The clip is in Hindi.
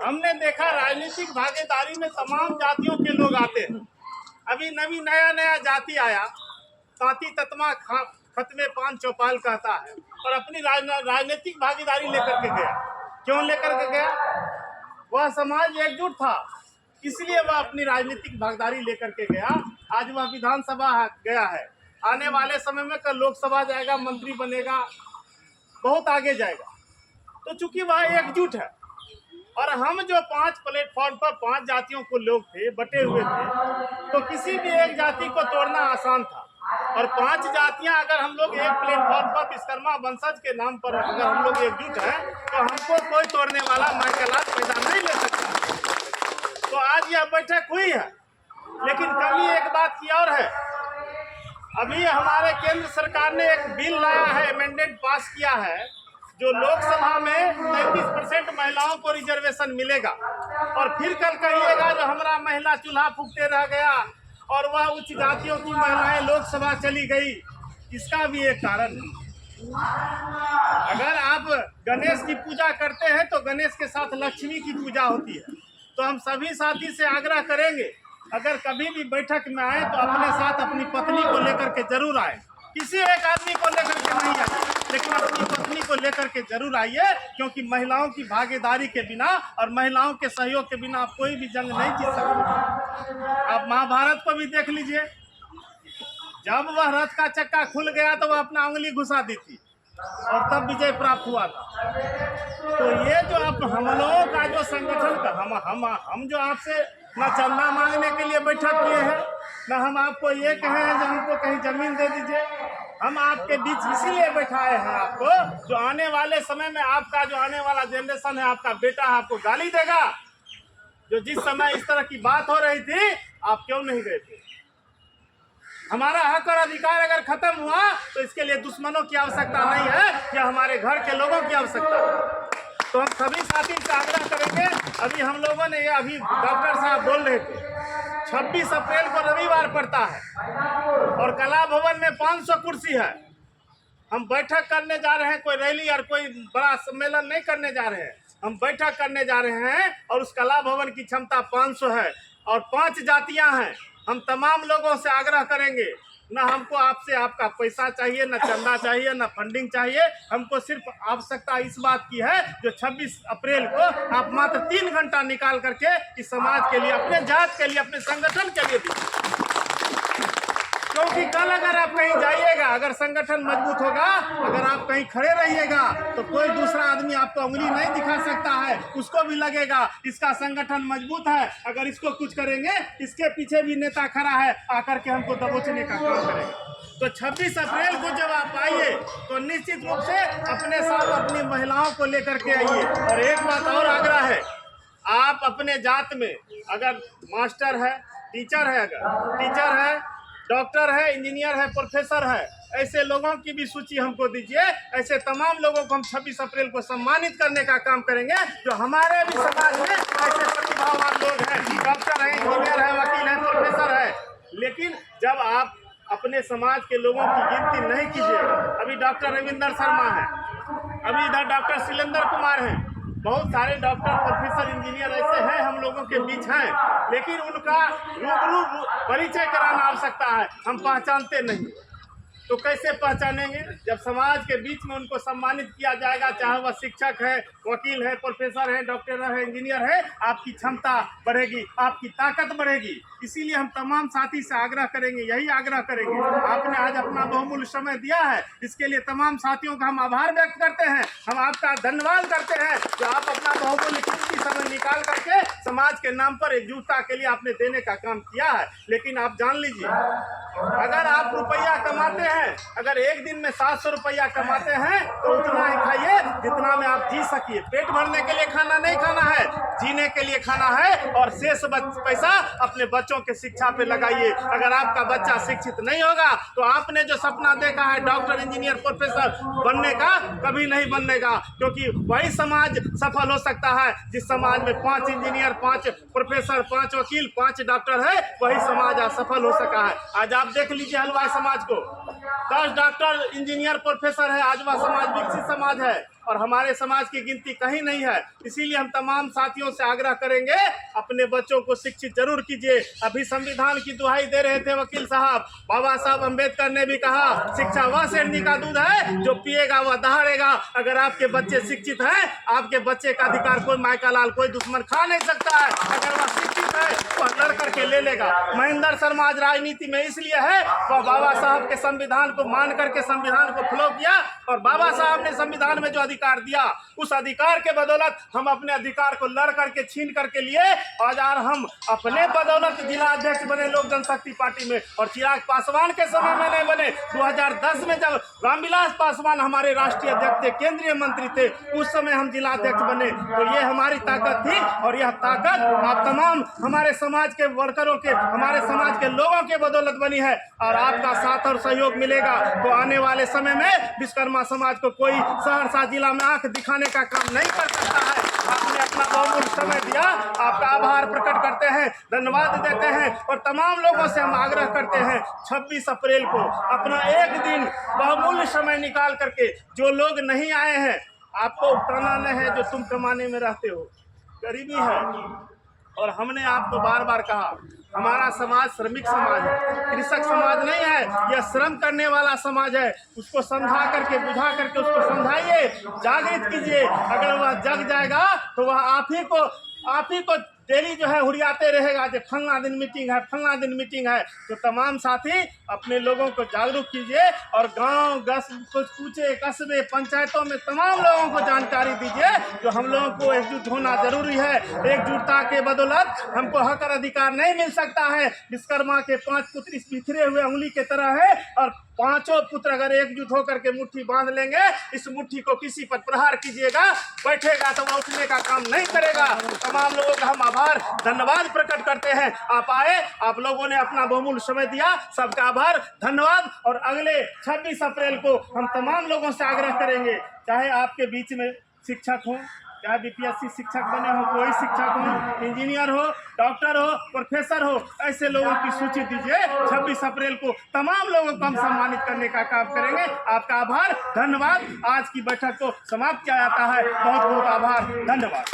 हमने देखा राजनीतिक भागीदारी में तमाम जातियों के लोग आते हैं। अभी नया जाति आया, तांती ततमा खत्मे पान चौपाल कहता है और अपनी राजनीतिक भागीदारी लेकर के गया। क्यों लेकर के गया? वह समाज एकजुट था, इसलिए वह अपनी राजनीतिक भागीदारी लेकर के गया। आज वह विधानसभा गया है, आने वाले समय में कल लोकसभा जाएगा, मंत्री बनेगा, बहुत आगे जाएगा। तो चूंकि वह एकजुट है और हम जो 5 प्लेटफॉर्म पर 5 जातियों को लोग थे, बटे हुए थे, तो किसी भी एक जाति को तोड़ना आसान था। और 5 जातियां अगर हम लोग एक प्लेटफॉर्म पर विश्वकर्मा वंशज के नाम पर अगर हम लोग एकजुट हैं, तो हमको कोई तोड़ने वाला माइकलाज पैदा नहीं ले सकता। तो आज यह बैठक हुई है, लेकिन कमी एक बात की और है। अभी हमारे केंद्र सरकार ने एक बिल लाया है, अमेंडमेंट पास किया है, जो लोकसभा में 33% महिलाओं को रिजर्वेशन मिलेगा। और फिर कल कहिएगा जो हमारा महिला चूल्हा फूकते रह गया और वह उच्च जातियों की महिलाएं लोकसभा चली गई। इसका भी एक कारण है। अगर आप गणेश की पूजा करते हैं तो गणेश के साथ लक्ष्मी की पूजा होती है। तो हम सभी साथी से आग्रह करेंगे, अगर कभी भी बैठक में आए तो अपने साथ अपनी पत्नी को लेकर के जरूर आए। किसी एक आदमी को लेकर के नहीं आइए, लेकिन अपनी पत्नी को लेकर के जरूर आइए, क्योंकि महिलाओं की भागीदारी के बिना और महिलाओं के सहयोग के बिना आप कोई भी जंग नहीं जीत सकते। आप महाभारत को भी देख लीजिए, जब वह रथ का चक्का खुल गया तो वह अपना उंगली घुसा दी थी और तब विजय प्राप्त हुआ था। तो ये जो आप हम लोगों का जो संगठन का हम जो आपसे न चंदा मांगने के लिए बैठक किए हैं, न हम आपको ये कहे हैं जो हमको कहीं जमीन दे दीजिए। हम आपके बीच इसीलिए बैठाए हैं आपको, जो आने वाले समय में आपका जो आने वाला जनरेशन है, आपका बेटा आपको गाली देगा। जो जिस समय इस तरह की बात हो रही थी, आप क्यों नहीं गए थे? हमारा हक और अधिकार अगर खत्म हुआ तो इसके लिए दुश्मनों की आवश्यकता नहीं है, या हमारे घर के लोगों की आवश्यकता है। तो हम सभी साथी से आग्रह करेंगे। अभी हम लोगों ने अभी डॉक्टर साहब बोल रहे थे 26 अप्रैल को रविवार पड़ता है और कला भवन में 500 कुर्सी है। हम बैठक करने जा रहे हैं, कोई रैली और कोई बड़ा सम्मेलन नहीं करने जा रहे हैं। हम बैठक करने जा रहे हैं और उस कला भवन की क्षमता 500 है और 5 जातियां हैं। हम तमाम लोगों से आग्रह करेंगे, न हमको आपसे आपका पैसा चाहिए, न चंदा चाहिए, न फंडिंग चाहिए। हमको सिर्फ आवश्यकता इस बात की है, जो 26 अप्रैल को आप मात्र 3 घंटा निकाल करके इस समाज के लिए, अपने जात के लिए, अपने संगठन के लिए दीजिए। क्योंकि कल अगर आप कहीं जाइएगा, अगर संगठन मजबूत होगा, अगर आप कहीं खड़े रहिएगा, तो कोई दूसरा आदमी आपको उंगली नहीं दिखा सकता है। उसको भी लगेगा इसका संगठन मजबूत है, अगर इसको कुछ करेंगे, इसके पीछे भी नेता खड़ा है, आकर के हमको दबोचने का काम करेगा। तो 26 अप्रैल को जब आप आइए तो निश्चित रूप से अपने साथ अपनी महिलाओं को लेकर के आइए। और एक बात और आग्रह है, आप अपने जात में अगर मास्टर है, टीचर है, अगर टीचर है, डॉक्टर है, इंजीनियर है, प्रोफेसर है, ऐसे लोगों की भी सूची हमको दीजिए। ऐसे तमाम लोगों को हम 26 अप्रैल को सम्मानित करने का काम करेंगे, जो हमारे भी समाज में ऐसे प्रतिभावान लोग हैं, डॉक्टर है, इंजीनियर है, वकील है, प्रोफेसर है। लेकिन जब आप अपने समाज के लोगों की गिनती नहीं कीजिएगा, अभी डॉक्टर रविंदर शर्मा है, अभी इधर डॉक्टर शैलेंद्र कुमार हैं, बहुत सारे डॉक्टर, प्रोफेसर, इंजीनियर ऐसे हैं हम लोगों के बीच हैं, लेकिन उनका रूबरू परिचय कराना आवश्यकता है। हम पहचानते नहीं, तो कैसे पहचानेंगे? जब समाज के बीच में उनको सम्मानित किया जाएगा, चाहे वह शिक्षक है, वकील है, प्रोफेसर है, डॉक्टर है, इंजीनियर है, आपकी क्षमता बढ़ेगी, आपकी ताकत बढ़ेगी। इसीलिए हम तमाम साथी से आग्रह करेंगे, यही आग्रह करेंगे। आपने आज अपना बहुमूल्य समय दिया है, इसके लिए तमाम साथियों का हम आभार व्यक्त करते हैं। हम आपका धन्यवाद करते हैं जो आप अपना बहुमूल्य कीमती समय निकाल करके समाज के नाम पर एकजुटता के लिए आपने देने का काम किया है। लेकिन आप जान लीजिए, अगर आप रुपया कमाते हैं, अगर एक दिन में 700 रुपया कमाते हैं, तो उतना ही खाइए जितना में आप जी सकिए। पेट भरने के लिए खाना नहीं खाना है, जीने के लिए खाना है। और शेष पैसा अपने बच्चों के शिक्षा पे लगाइए। अगर आपका बच्चा शिक्षित नहीं होगा तो आपने जो सपना देखा है डॉक्टर, इंजीनियर, प्रोफेसर बनने का, कभी नहीं बनेगा। क्योंकि वही समाज सफल हो सकता है जिस समाज में 5 इंजीनियर, 5 प्रोफेसर, 5 वकील, 5 डॉक्टर है, वही समाज आज सफल हो सका है। आज आप देख लीजिए हलवाई समाज को, 10 डॉक्टर, इंजीनियर, प्रोफेसर है। आज वह समाज विकसित समाज है और हमारे समाज की गिनती कहीं नहीं है। इसीलिए हम तमाम साथियों से आग्रह करेंगे, अपने बच्चों को शिक्षित जरूर कीजिए। अभी संविधान की दुहाई दे रहे थे वकील साहब, बाबा साहब अम्बेडकर ने भी कहा, शिक्षा वह शेरनी का दूध है जो पिएगा वह दहाड़ेगा। अगर आपके बच्चे शिक्षित हैं, आपके बच्चे का अधिकार कोई मायका लाल, कोई दुश्मन खा नहीं सकता है। अगर वह शिक्षित है वह लड़ करके ले लेगा। महेंद्र शर्मा आज राजनीति में इसलिए है, वह बाबा साहब के संविधान को मान करके संविधान को फ्लो किया और बाबा साहब ने संविधान में जो अधिकार दिया, उस अधिकार के बदौलत हम अपने अधिकार को लड़ करके छीन करके लिए। आज हम अपने बदौलत जिला अध्यक्ष बने लोक जनशक्ति पार्टी में, और चिराग पासवान के समय में नहीं बने। 2010 में जब रामविलास पासवान हमारे राष्ट्रीय अध्यक्ष थे, केंद्रीय मंत्री थे, उस समय हम जिला अध्यक्ष बने। तो ये हमारी ताकत थी और यह ताकत आप तमाम हमारे समाज के वर्करों के, हमारे समाज के लोगों के बदौलत बनी है। और आपका साथ और सहयोग मिलेगा तो आने वाले समय में विश्वकर्मा समाज को कोई सहरसा जिला में आंख दिखाने का काम नहीं कर सकता है। आपने अपना बहुमूल्य समय दिया, आपका आभार प्रकट करते हैं, धन्यवाद देते हैं। और तमाम लोगों से हम आग्रह करते हैं, 26 अप्रैल को अपना एक दिन बहुमूल्य समय निकाल करके, जो लोग नहीं आए हैं, आपको उठाना नहीं है जो तुम कमाने में रहते हो, गरीबी है। और हमने आपको बार बार कहा, हमारा समाज श्रमिक समाज है, कृषक समाज नहीं है, यह श्रम करने वाला समाज है। उसको समझा करके, बुझा करके उसको समझाइए, जागृत कीजिए। अगर वह जग जाएगा तो वह आप ही को डेली जो है हुरियाते रहेगा कि फलना दिन मीटिंग है, फलना दिन मीटिंग है। तो तमाम साथी अपने लोगों को जागरूक कीजिए और गांव, कूचे, कस्बे, पंचायतों में तमाम लोगों को जानकारी दीजिए जो हम लोगों को एकजुट होना जरूरी है। एकजुटता के बदौलत हमको हक और अधिकार नहीं मिल सकता है। विश्वकर्मा के 5 पुत्र इस बिखरे हुए उंगली के तरह है और पांचों पुत्र अगर एकजुट होकर के मुट्ठी बांध लेंगे, इस मुट्ठी को किसी पर प्रहार कीजिएगा, बैठेगा तो वह उठने का काम नहीं करेगा। तमाम लोगों का हम आभार धन्यवाद प्रकट करते हैं। आप आए, आप लोगों ने अपना बहुमूल्य समय दिया, सबका आभार धन्यवाद। और अगले 26 अप्रैल को हम तमाम लोगों से आग्रह करेंगे, चाहे आपके बीच में शिक्षक हो, चाहे बीपीएससी शिक्षक बने हो, कोई शिक्षक हो, इंजीनियर हो, डॉक्टर हो, प्रोफेसर हो, ऐसे लोगों की सूची दीजिए। 26 अप्रैल को तमाम लोगों को हम सम्मानित करने का काम करेंगे। आपका आभार धन्यवाद। आज की बैठक को समाप्त किया जाता है। बहुत बहुत आभार धन्यवाद।